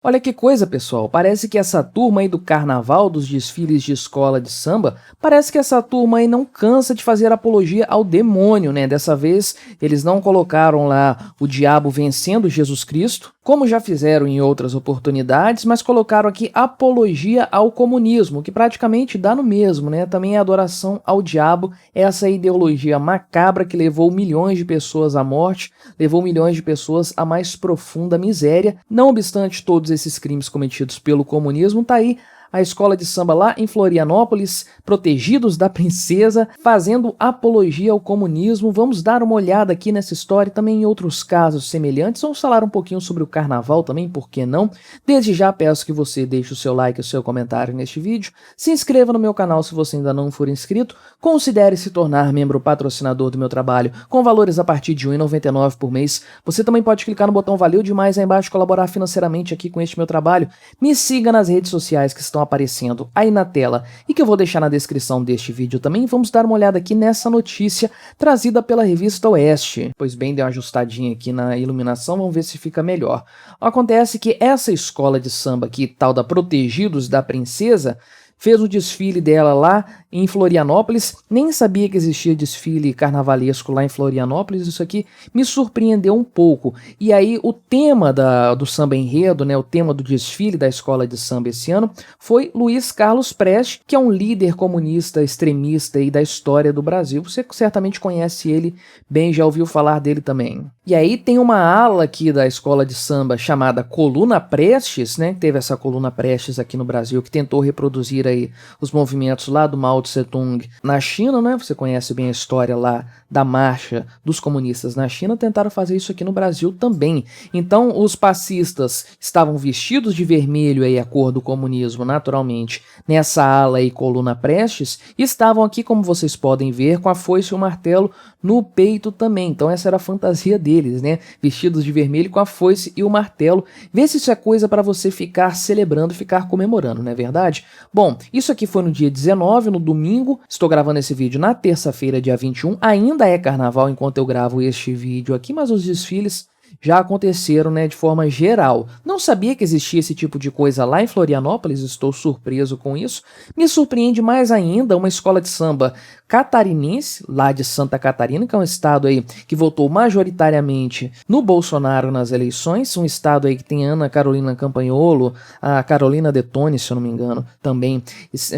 Olha que coisa, pessoal. Parece que essa turma aí do carnaval, dos desfiles de escola de samba, parece que essa turma aí não cansa de fazer apologia ao demônio, né? Dessa vez, eles não colocaram lá o diabo vencendo Jesus Cristo, como já fizeram em outras oportunidades, mas colocaram aqui apologia ao comunismo, que praticamente dá no mesmo, né? Também é adoração ao diabo, essa ideologia macabra que levou milhões de pessoas à morte, levou milhões de pessoas à mais profunda miséria. Não obstante todos esses crimes cometidos pelo comunismo, tá aí a escola de samba lá em Florianópolis, protegidos da princesa, fazendo apologia ao comunismo. Vamos dar uma olhada aqui nessa história e também em outros casos semelhantes. Vamos falar um pouquinho sobre o carnaval também, por que não? Desde já peço que você deixe o seu like e o seu comentário neste vídeo, se inscreva no meu canal se você ainda não for inscrito, considere se tornar membro patrocinador do meu trabalho com valores a partir de R$ 1,99 por mês. Você também pode clicar no botão valeu demais aí embaixo e colaborar financeiramente aqui com este meu trabalho. Me siga nas redes sociais que estão aparecendo aí na tela e que eu vou deixar na descrição deste vídeo também. Vamos dar uma olhada aqui nessa notícia trazida pela revista Oeste. Pois bem, dei uma ajustadinha aqui na iluminação, vamos ver se fica melhor. Acontece que essa escola de samba aqui, tal da Protegidos da Princesa, fez o desfile dela lá em Florianópolis. Nem sabia que existia desfile carnavalesco lá em Florianópolis. Isso aqui me surpreendeu um pouco. E aí o tema do samba enredo, né, o tema do desfile da escola de samba esse ano foi Luiz Carlos Prestes, que é um líder comunista extremista aí da história do Brasil. Você certamente conhece ele bem, já ouviu falar dele também. E aí tem uma ala aqui da escola de samba chamada Coluna Prestes, né? Teve essa Coluna Prestes aqui no Brasil que tentou reproduzir aí os movimentos lá do Mao Tse Tung na China, né? Você conhece bem a história lá da marcha dos comunistas na China, tentaram fazer isso aqui no Brasil também. Então os passistas estavam vestidos de vermelho aí, a cor do comunismo, naturalmente, nessa ala aí Coluna Prestes, e estavam aqui, como vocês podem ver, com a foice e o martelo no peito também. Então essa era a fantasia deles, né? Vestidos de vermelho com a foice e o martelo. Vê se isso é coisa para você ficar celebrando, ficar comemorando, não é verdade? Bom, isso aqui foi no dia 19, no domingo. Estou gravando esse vídeo na terça-feira, dia 21. Ainda é carnaval enquanto eu gravo este vídeo aqui, mas os desfiles já aconteceram, né, de forma geral. Não sabia que existia esse tipo de coisa lá em Florianópolis, estou surpreso com isso. Me surpreende mais ainda uma escola de samba catarinense, lá de Santa Catarina, que é um estado aí que votou majoritariamente no Bolsonaro nas eleições, um estado aí que tem a Ana Carolina Campanholo, a Carolina Detone, se eu não me engano, também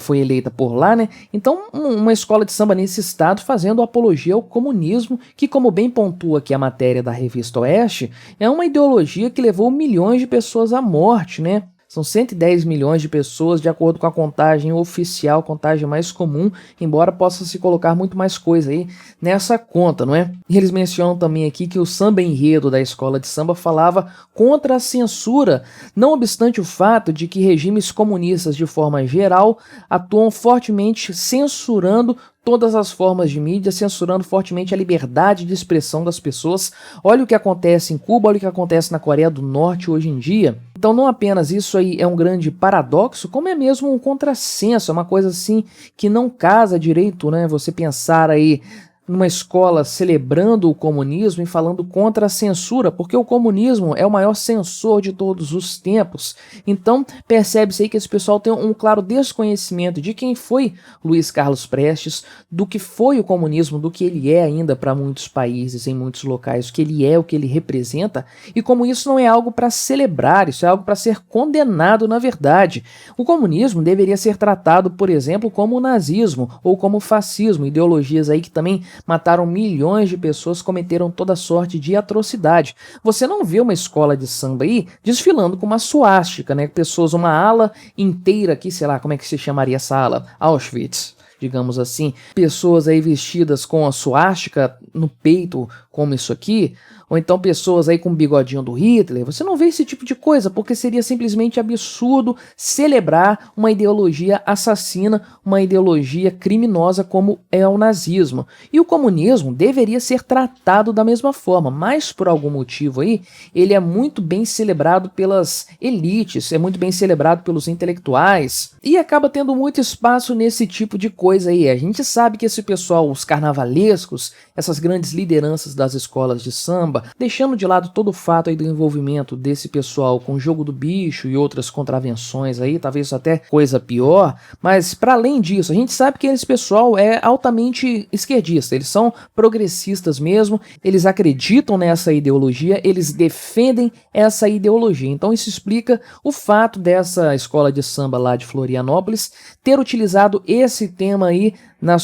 foi eleita por lá, né? Então, uma escola de samba nesse estado fazendo apologia ao comunismo, que, como bem pontua aqui a matéria da revista Oeste, é uma ideologia que levou milhões de pessoas à morte, né? São 110 milhões de pessoas, de acordo com a contagem oficial, contagem mais comum, embora possa se colocar muito mais coisa aí nessa conta, não é? E eles mencionam também aqui que o samba enredo da escola de samba falava contra a censura, não obstante o fato de que regimes comunistas, de forma geral, atuam fortemente censurando todas as formas de mídia, censurando fortemente a liberdade de expressão das pessoas. Olha o que acontece em Cuba, olha o que acontece na Coreia do Norte hoje em dia. Então não apenas isso aí é um grande paradoxo, como é mesmo um contrassenso, é uma coisa assim que não casa direito, né? Você pensar aí numa escola celebrando o comunismo e falando contra a censura, porque o comunismo é o maior censor de todos os tempos. Então percebe-se aí que esse pessoal tem um claro desconhecimento de quem foi Luiz Carlos Prestes, do que foi o comunismo, do que ele é ainda para muitos países, em muitos locais, o que ele é, o que ele representa, e como isso não é algo para celebrar, isso é algo para ser condenado na verdade. O comunismo deveria ser tratado, por exemplo, como o nazismo ou como o fascismo, ideologias aí que também mataram milhões de pessoas, cometeram toda sorte de atrocidade. Você não vê uma escola de samba aí desfilando com uma suástica, né? Pessoas, uma ala inteira aqui, sei lá, como é que se chamaria essa ala? Auschwitz, digamos assim. Pessoas aí vestidas com a suástica no peito, como isso aqui, ou então pessoas aí com o bigodinho do Hitler. Você não vê esse tipo de coisa, porque seria simplesmente absurdo celebrar uma ideologia assassina, uma ideologia criminosa como é o nazismo. E o comunismo deveria ser tratado da mesma forma, mas por algum motivo aí, ele é muito bem celebrado pelas elites, é muito bem celebrado pelos intelectuais, e acaba tendo muito espaço nesse tipo de coisa aí. A gente sabe que esse pessoal, os carnavalescos, essas grandes lideranças das escolas de samba, samba, deixando de lado todo o fato aí do envolvimento desse pessoal com o jogo do bicho e outras contravenções aí, talvez até coisa pior, mas para além disso, a gente sabe que esse pessoal é altamente esquerdista, eles são progressistas mesmo, eles acreditam nessa ideologia, eles defendem essa ideologia. Então isso explica o fato dessa escola de samba lá de Florianópolis ter utilizado esse tema aí no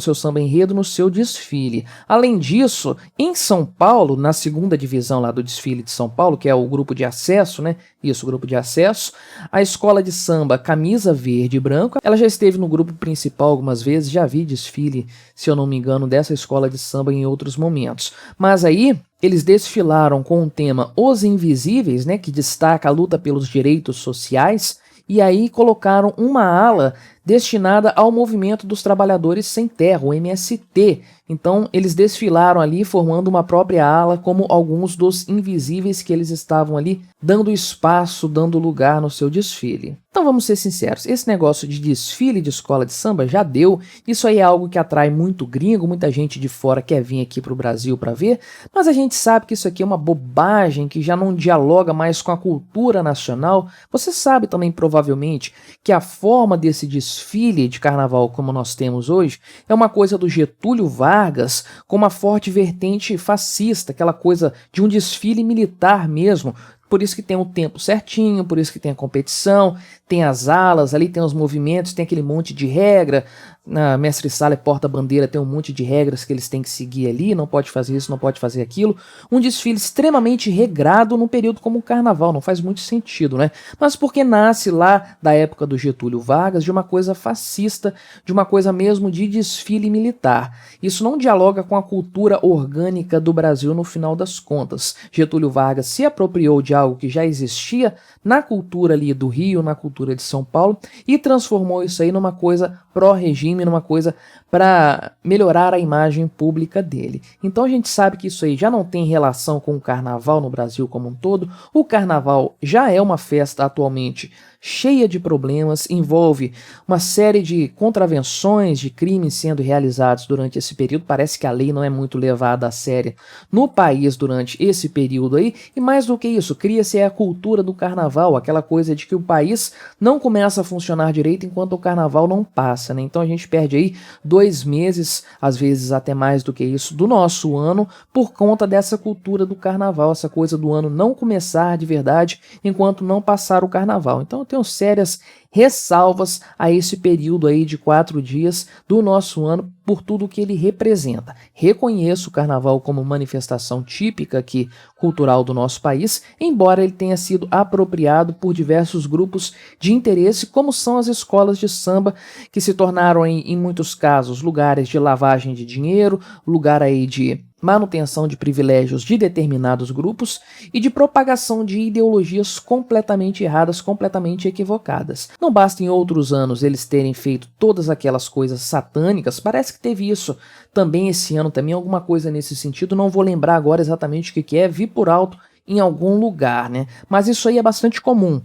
seu samba enredo, no seu desfile. Além disso, em São Paulo, na segunda divisão lá do desfile de São Paulo, que é o grupo de acesso, né? Isso, o grupo de acesso, a escola de samba Camisa Verde e Branco, ela já esteve no grupo principal algumas vezes, já vi desfile, se eu não me engano, dessa escola de samba em outros momentos. Mas aí, eles desfilaram com o tema Os Invisíveis, né? Que destaca a luta pelos direitos sociais, e aí colocaram uma ala destinada ao movimento dos trabalhadores sem terra, o MST. Então eles desfilaram ali formando uma própria ala, como alguns dos invisíveis que eles estavam ali dando espaço, dando lugar no seu desfile. Então vamos ser sinceros, esse negócio de desfile de escola de samba já deu, isso aí é algo que atrai muito gringo, muita gente de fora quer vir aqui para o Brasil para ver, mas a gente sabe que isso aqui é uma bobagem, que já não dialoga mais com a cultura nacional. Você sabe também provavelmente que a forma desse desfile de carnaval como nós temos hoje é uma coisa do Getúlio Vargas com uma forte vertente fascista, aquela coisa de um desfile militar mesmo. Por isso que tem o tempo certinho, por isso que tem a competição, tem as alas, ali tem os movimentos, tem aquele monte de regra. Na mestre sala e porta-bandeira tem um monte de regras que eles têm que seguir ali, não pode fazer isso, não pode fazer aquilo. Um desfile extremamente regrado num período como o carnaval, não faz muito sentido, né? Mas porque nasce lá da época do Getúlio Vargas, de uma coisa fascista, de uma coisa mesmo de desfile militar. Isso não dialoga com a cultura orgânica do Brasil no final das contas. Getúlio Vargas se apropriou de algo que já existia na cultura ali do Rio, na cultura de São Paulo, e transformou isso aí numa coisa pró-regime, numa coisa para melhorar a imagem pública dele. Então a gente sabe que isso aí já não tem relação com o carnaval no Brasil como um todo. O carnaval já é uma festa atualmente cheia de problemas, envolve uma série de contravenções, de crimes sendo realizados durante esse período. Parece que a lei não é muito levada a sério no país durante esse período aí, e mais do que isso, cria-se a cultura do carnaval, aquela coisa de que o país não começa a funcionar direito enquanto o carnaval não passa, né? Então a gente perde aí 2 meses, às vezes até mais do que isso, do nosso ano, por conta dessa cultura do carnaval, essa coisa do ano não começar de verdade enquanto não passar o carnaval. Então eu tenho sérias ressalvas a esse período aí de 4 dias do nosso ano por tudo que ele representa. Reconheço o carnaval como manifestação típica aqui cultural do nosso país, embora ele tenha sido apropriado por diversos grupos de interesse, como são as escolas de samba, que se tornaram em muitos casos lugares de lavagem de dinheiro, lugar aí de manutenção de privilégios de determinados grupos e de propagação de ideologias completamente erradas, completamente equivocadas. Não basta em outros anos eles terem feito todas aquelas coisas satânicas, parece que teve isso também esse ano, também alguma coisa nesse sentido, não vou lembrar agora exatamente o que é, vi por alto em algum lugar, né? Mas isso aí é bastante comum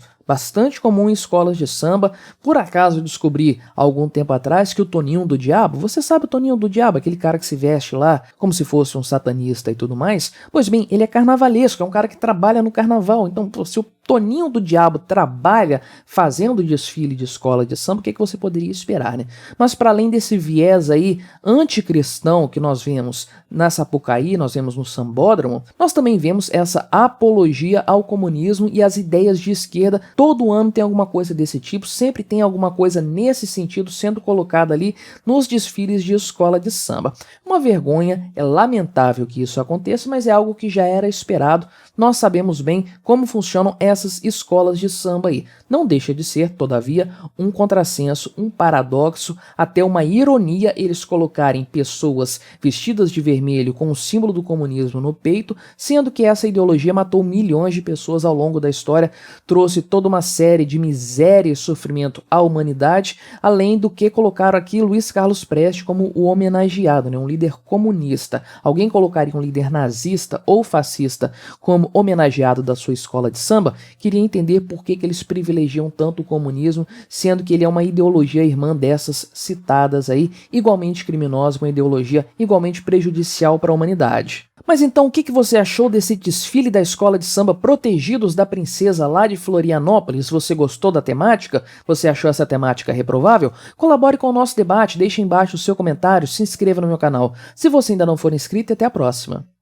em escolas de samba. Por acaso eu descobri há algum tempo atrás que o Toninho do Diabo, você sabe o Toninho do Diabo, aquele cara que se veste lá como se fosse um satanista e tudo mais? Pois bem, ele é carnavalesco, é um cara que trabalha no carnaval. Então, se o Toninho do Diabo trabalha fazendo desfile de escola de samba, o que você poderia esperar, né? Mas para além desse viés aí anticristão que nós vemos na Sapucaí, nós vemos no Sambódromo, nós também vemos essa apologia ao comunismo e às ideias de esquerda. Todo ano tem alguma coisa desse tipo, sempre tem alguma coisa nesse sentido sendo colocada ali nos desfiles de escola de samba. Uma vergonha, é lamentável que isso aconteça, mas é algo que já era esperado. Nós sabemos bem como funcionam essas escolas de samba aí. Não deixa de ser, todavia, um contrassenso, um paradoxo, até uma ironia eles colocarem pessoas vestidas de vermelho com o símbolo do comunismo no peito, sendo que essa ideologia matou milhões de pessoas ao longo da história, trouxe toda uma série de miséria e sofrimento à humanidade, além do que colocaram aqui Luiz Carlos Prestes como o homenageado, né, um líder comunista. Alguém colocaria um líder nazista ou fascista como homenageado da sua escola de samba? Queria entender por que eles privilegiam tanto o comunismo, sendo que ele é uma ideologia irmã dessas citadas aí, igualmente criminosa, uma ideologia igualmente prejudicial para a humanidade. Mas então, o que você achou desse desfile da escola de samba Protegidos da Princesa lá de Florianópolis? Você gostou da temática? Você achou essa temática reprovável? Colabore com o nosso debate, deixe embaixo o seu comentário, se inscreva no meu canal. Se você ainda não for inscrito, até a próxima.